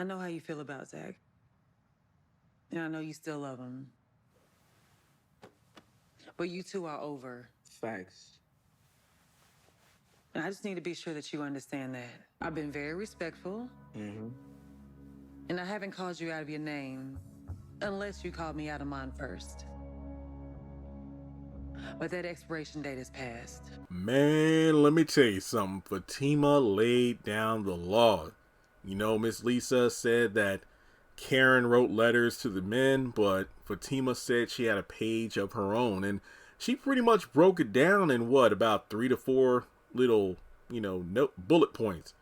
I know how you feel about Zach. And I know you still love him. But you two are over. Facts. And I just need to be sure that you understand that. I've been very respectful. Mm-hmm. And I haven't called you out of your name unless you called me out of mine first. But that expiration date has passed. Man, let me tell you something. Fatima laid down the law. You know, Miss Lisa said that Karen wrote letters to the men, but Fatima said she had a page of her own. And she pretty much broke it down in about 3 to 4 little, bullet points.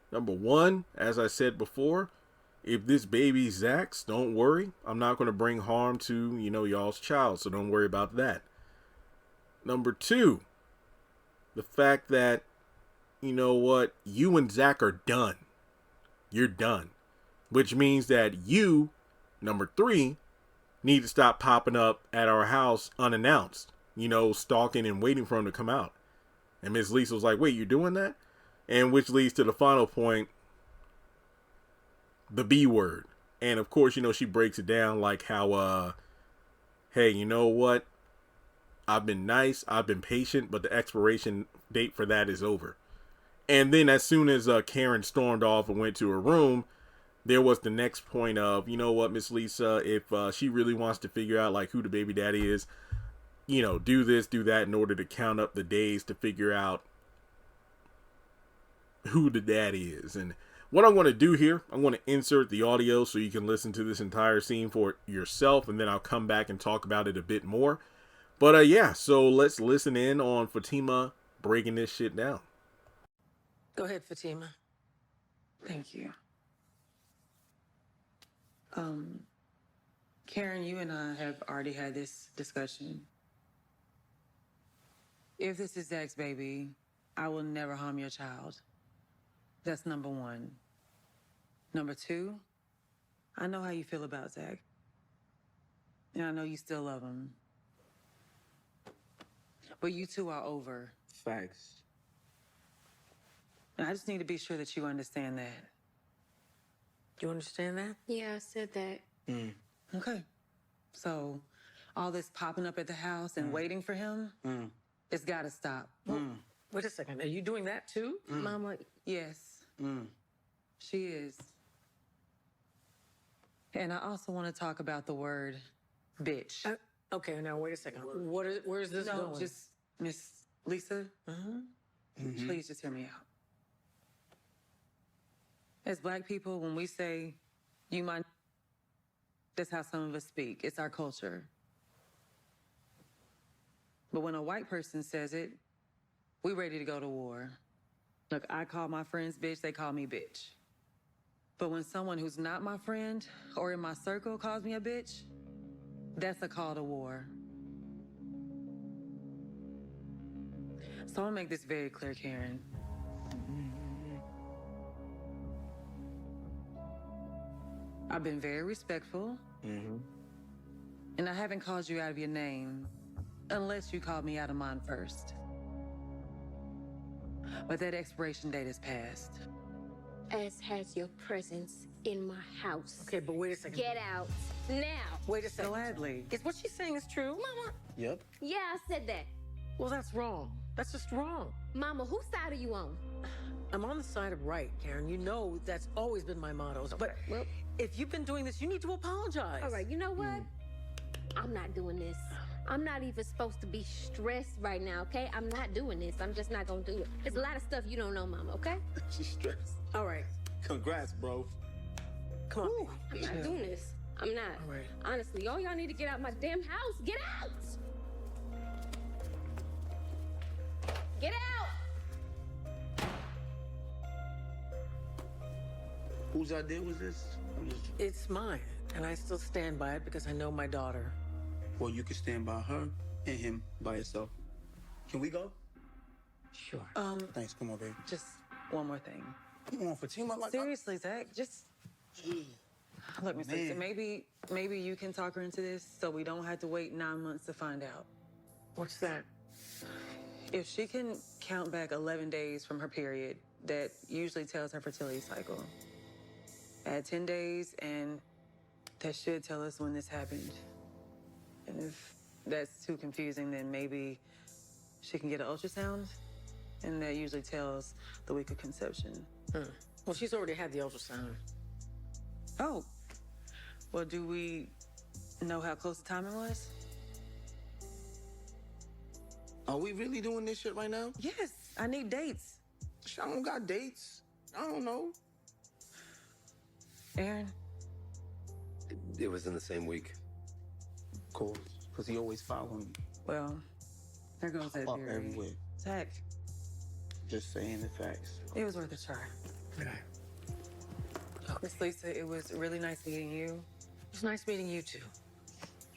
Number one, as I said before, if this baby's Zach's, don't worry. I'm not going to bring harm to, y'all's child, so don't worry about that. Number two, the fact that, you and Zach are done. You're done. Which means that you, number three, need to stop popping up at our house unannounced, stalking and waiting for him to come out. And Miss Lisa was like, wait, you're doing that? And which leads to the final point, the B word. And of course, she breaks it down like how, hey, you know what? I've been nice, I've been patient, but the expiration date for that is over. And then as soon as Karen stormed off and went to her room, there was the next point of, you know what, Miss Lisa, if she really wants to figure out like who the baby daddy is, do this, do that in order to count up the days to figure out who the daddy is. And what I'm going to do here, I'm going to insert the audio so you can listen to this entire scene for yourself, and then I'll come back and talk about it a bit more. But yeah, so let's listen in on Fatima breaking this shit down. Go ahead, Fatima. Thank you. Karen, you and I have already had this discussion. If this is Zach's baby, I will never harm your child. That's number one. Number two, I know how you feel about Zach. And I know you still love him. But you two are over. Facts. And I just need to be sure that you understand that. Do you understand that? Yeah, I said that. Okay. So, all this popping up at the house and waiting for him, it's got to stop. Wait a second. Are you doing that too? Mama, Yes, she is. And I also want to talk about the word bitch. Okay, now wait a second. Where is this No, going? just Miss Lisa, please just hear me out. As Black people, when we say, you mind, that's how some of us speak. It's our culture. But when a white person says it, we ready to go to war. Look, I call my friends bitch, they call me bitch. But when someone who's not my friend or in my circle calls me a bitch, that's a call to war. So I'll make this very clear, Karen. I've been very respectful. And I haven't called you out of your name unless you called me out of mine first. But that expiration date has passed. as has your presence in my house. Okay, but wait a second. Get out now. Wait a second. Gladly. Is what she's saying is true? Mama. Yep. Yeah, I said that. Well, that's wrong. That's just wrong. Mama, whose side are you on? I'm on the side of right, Karen. You know that's always been my motto. But Well, if you've been doing this, you need to apologize. all right, you know what? I'm not doing this. I'm not even supposed to be stressed right now, okay? I'm not doing this. I'm just not gonna do it. There's a lot of stuff you don't know, Mama, okay? She's stressed. All right. Congrats, bro. Come on. I'm not doing this. I'm not. All right. Honestly, all y'all need to get out my damn house. Get out! Get out! Whose idea was this? It's mine, and I still stand by it because I know my daughter. Well, you can stand by her and him by yourself. Can we go? Sure. Thanks. Come on, baby. Just one more thing. Come on, Fatima. Like, Seriously, Zach, just look, Miss Lisa, maybe you can talk her into this so we don't have to wait 9 months to find out. What's that? If she can count back 11 days from her period, that usually tells her fertility cycle. At had 10 days, and that should tell us when this happened. And if that's too confusing, then maybe she can get an ultrasound, and that usually tells the week of conception. Well, she's already had the ultrasound. Oh, well, do we know how close the timing was? Are we really doing this shit right now? Yes, I need dates. Shit, I don't got dates. I don't know. Aaron? It was in the same week. Cool. Because he always following me. Well, there goes that Up theory. everywhere. Zach, Just saying the facts. it was worth a try. Miss Lisa, it was really nice meeting you. It's nice meeting you too.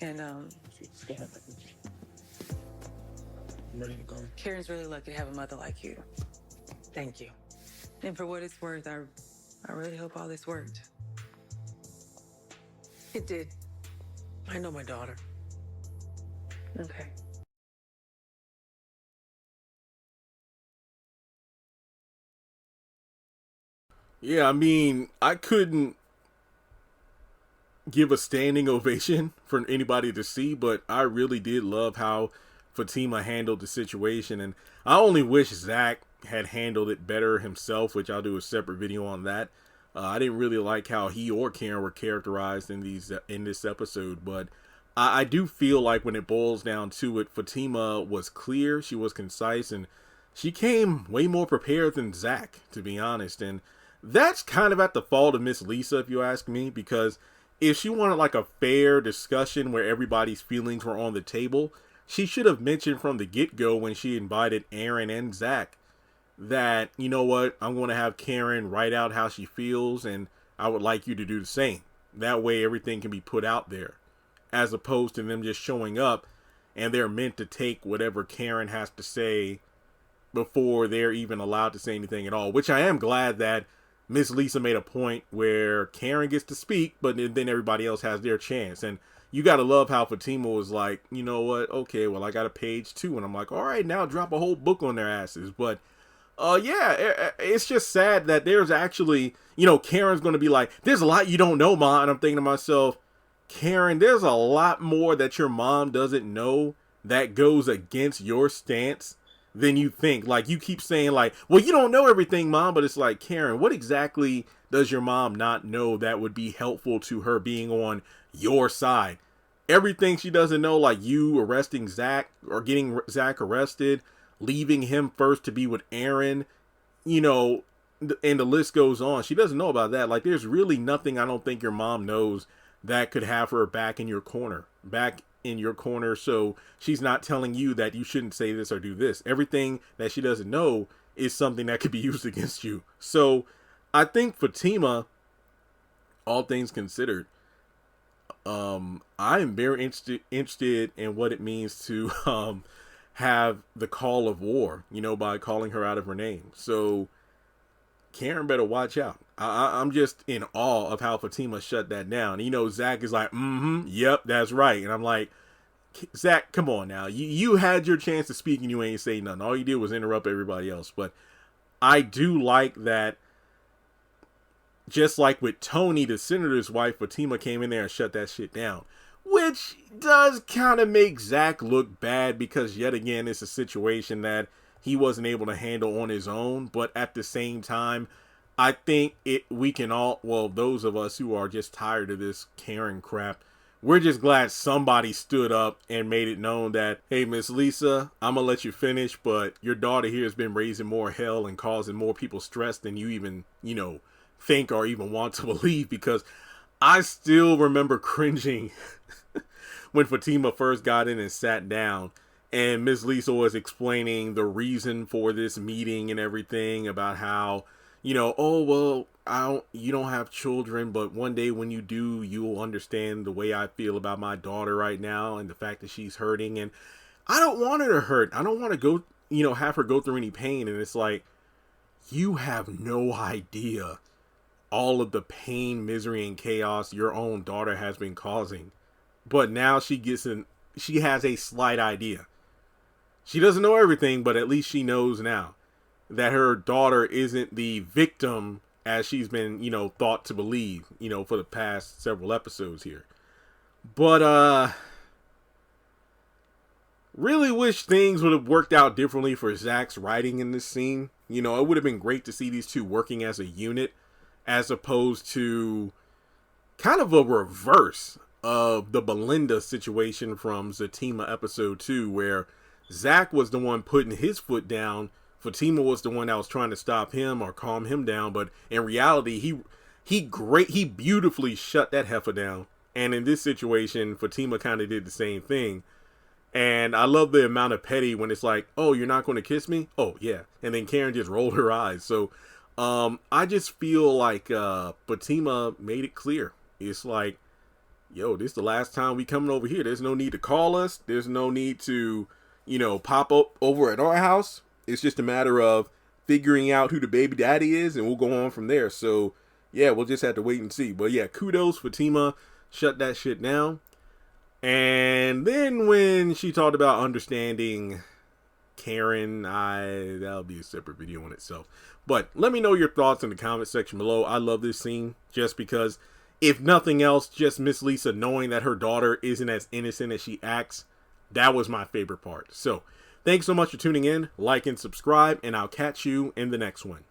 And I'm ready to go. Karen's really lucky to have a mother like you. Thank you. And for what it's worth, I really hope all this worked. It did. I know my daughter. Okay. Yeah, I mean, I couldn't give a standing ovation for anybody to see, but I really did love how Fatima handled the situation, and I only wish Zach had handled it better himself, which I'll do a separate video on that. I didn't really like how he or Karen were characterized in this episode, but I do feel like when it boils down to it, Fatima was clear, she was concise, and she came way more prepared than Zach, to be honest. And that's kind of at the fault of Miss Lisa, if you ask me, because if she wanted like a fair discussion where everybody's feelings were on the table, she should have mentioned from the get-go when she invited Aaron and Zach that, you know what, I'm going to have Karen write out how she feels, and I would like you to do the same. That way everything can be put out there, as opposed to them just showing up and they're meant to take whatever Karen has to say before they're even allowed to say anything at all, which I am glad that Miss Lisa made a point where Karen gets to speak, but then everybody else has their chance. And you got to love how Fatima was like, you know what? Okay, well, I got a page 2. And I'm like, all right, now drop a whole book on their asses. But yeah, it's just sad that there's actually, you know, Karen's going to be like, there's a lot you don't know, Ma. And I'm thinking to myself, Karen, there's a lot more that your mom doesn't know that goes against your stance than you think. Like, you keep saying like, well, you don't know everything, Mom, but it's like, Karen, what exactly does your mom not know that would be helpful to her being on your side? Everything she doesn't know, like you arresting Zach or getting Zach arrested, leaving him first to be with Aaron, you know, and the list goes on. She doesn't know about that. Like, there's really nothing I don't think your mom knows that could have her back in your corner, so she's not telling you that you shouldn't say this or do this. Everything that she doesn't know is something that could be used against you. So I think Fatima, all things considered, I am very interested in what it means to have the call of war, you know, by calling her out of her name. So Karen better watch out. I'm just in awe of how Fatima shut that down. You know, Zach is like, yep, that's right. And I'm like, Zach, come on now. You had your chance to speak and you ain't say nothing. All you did was interrupt everybody else. But I do like that, just like with Tony, the senator's wife, Fatima came in there and shut that shit down. Which does kind of make Zach look bad because, yet again, it's a situation that he wasn't able to handle on his own. But at the same time, I think we can all, well, those of us who are just tired of this Karen crap, we're just glad somebody stood up and made it known that, hey, Miss Lisa, I'm going to let you finish, but your daughter here has been raising more hell and causing more people stress than you even, you know, think or even want to believe, because I still remember cringing when Fatima first got in and sat down and Miss Lisa was explaining the reason for this meeting and everything about how, you know, oh, well, you don't have children, but one day when you do, you'll understand the way I feel about my daughter right now and the fact that she's hurting. And I don't want her to hurt. I don't want to go, you know, have her go through any pain. And it's like, you have no idea all of the pain, misery, and chaos your own daughter has been causing. But now she has a slight idea. She doesn't know everything, but at least she knows now that her daughter isn't the victim as she's been, you know, thought to believe, you know, for the past several episodes here. But really wish things would have worked out differently for Zach's writing in this scene. You know, it would have been great to see these two working as a unit, as opposed to kind of a reverse of the Belinda situation from Zatima episode 2, where Zach was the one putting his foot down. Fatima was the one that was trying to stop him or calm him down, but in reality, he beautifully shut that heifer down. And in this situation, Fatima kind of did the same thing. And I love the amount of petty when it's like, oh, you're not going to kiss me? Oh, yeah. And then Karen just rolled her eyes. So I just feel like Fatima made it clear. It's like, yo, this is the last time we coming over here. There's no need to call us. There's no need to, you know, pop up over at our house. It's just a matter of figuring out who the baby daddy is, and we'll go on from there. So, yeah, we'll just have to wait and see. But, yeah, kudos, Fatima. Shut that shit down. And then when she talked about understanding Karen, that'll be a separate video in itself. But let me know your thoughts in the comment section below. I love this scene just because, if nothing else, just Miss Lisa knowing that her daughter isn't as innocent as she acts, that was my favorite part. So, thanks so much for tuning in. Like and subscribe, and I'll catch you in the next one.